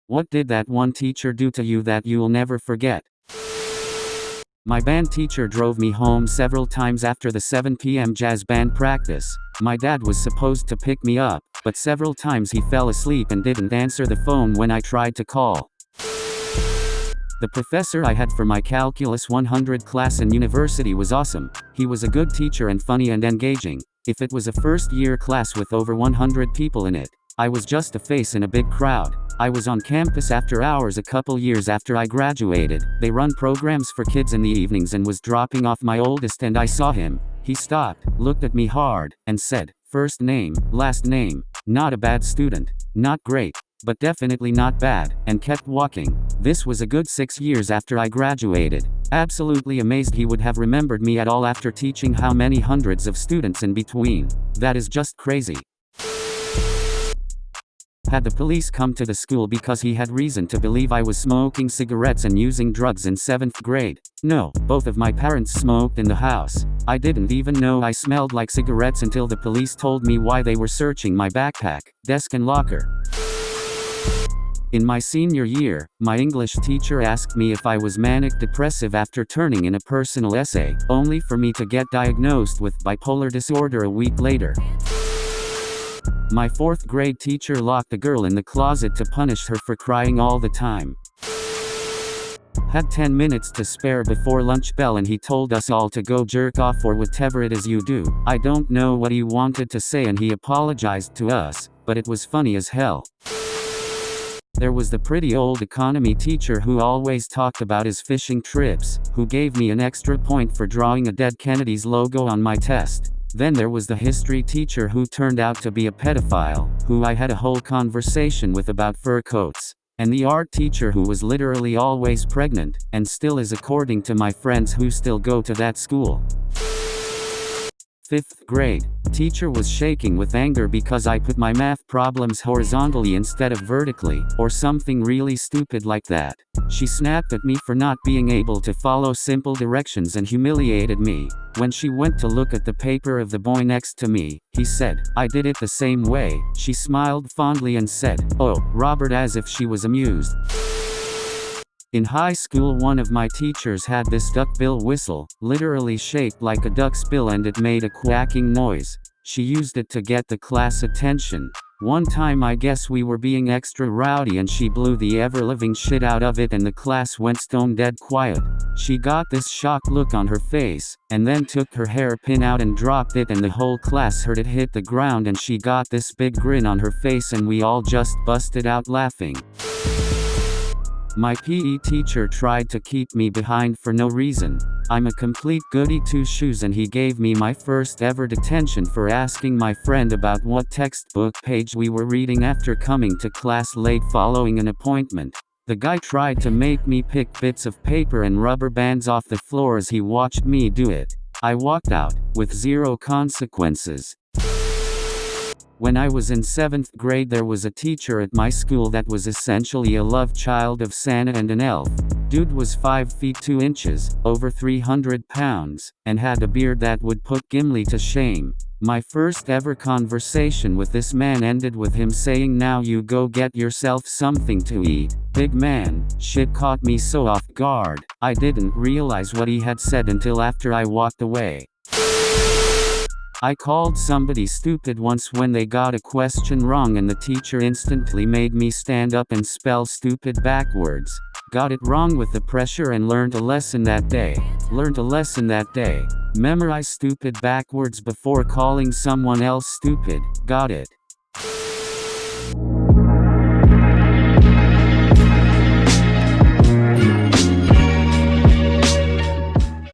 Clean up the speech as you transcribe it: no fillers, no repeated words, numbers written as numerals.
What did that one teacher do to you that you'll never forget? My band teacher drove me home several times after the 7 p.m. jazz band practice. My dad was supposed to pick me up, but several times he fell asleep and didn't answer the phone when I tried to call. The professor I had for my Calculus 100 class in university was awesome. He was a good teacher and funny and engaging. If it was a first-year class with over 100 people in it, I was just a face in a big crowd. I was on campus after hours a couple years after I graduated. They run programs for kids in the evenings and was dropping off my oldest and I saw him. He stopped, looked at me hard, and said, "First name, last name." Not a bad student. Not great, but definitely not bad, and kept walking. This was a good 6 years after I graduated. Absolutely amazed he would have remembered me at all after teaching how many hundreds of students in between. That is just crazy. Had the police come to the school because he had reason to believe I was smoking cigarettes and using drugs in 7th grade? No, both of my parents smoked in the house. I didn't even know I smelled like cigarettes until the police told me why they were searching my backpack, desk and locker. In my senior year, my English teacher asked me if I was manic-depressive after turning in a personal essay, only for me to get diagnosed with bipolar disorder a week later. My 4th grade teacher locked a girl in the closet to punish her for crying all the time. Had 10 minutes to spare before lunch bell and he told us all to go jerk off or whatever it is you do. I don't know what he wanted to say and he apologized to us, but it was funny as hell. There was the pretty old economy teacher who always talked about his fishing trips, who gave me an extra point for drawing a dead Kennedy's logo on my test. Then there was the history teacher who turned out to be a pedophile, who I had a whole conversation with about fur coats. And the art teacher who was literally always pregnant, and still is according to my friends who still go to that school. 5th grade. Teacher was shaking with anger because I put my math problems horizontally instead of vertically, or something really stupid like that. She snapped at me for not being able to follow simple directions and humiliated me. When she went to look at the paper of the boy next to me, he said, "I did it the same way." She smiled fondly and said, "Oh, Robert," as if she was amused. In high school, one of my teachers had this duckbill whistle, literally shaped like a duck's bill, and it made a quacking noise. She used it to get the class attention. One time I guess we were being extra rowdy and she blew the ever-living shit out of it and the class went stone dead quiet. She got this shocked look on her face, and then took her hairpin out and dropped it and the whole class heard it hit the ground and she got this big grin on her face and we all just busted out laughing. My PE teacher tried to keep me behind for no reason. I'm a complete goody two-shoes and he gave me my first ever detention for asking my friend about what textbook page we were reading after coming to class late following an appointment. The guy tried to make me pick bits of paper and rubber bands off the floor as he watched me do it. I walked out, with zero consequences. When I was in 7th grade, there was a teacher at my school that was essentially a love child of Santa and an elf. Dude was 5 feet 2 inches, over 300 pounds, and had a beard that would put Gimli to shame. My first ever conversation with this man ended with him saying, "Now you go get yourself something to eat, big man." Shit caught me so off guard, I didn't realize what he had said until after I walked away. I called somebody stupid once when they got a question wrong and the teacher instantly made me stand up and spell stupid backwards. Got it wrong with the pressure and learned a lesson that day. Memorize stupid backwards before calling someone else stupid. Got it.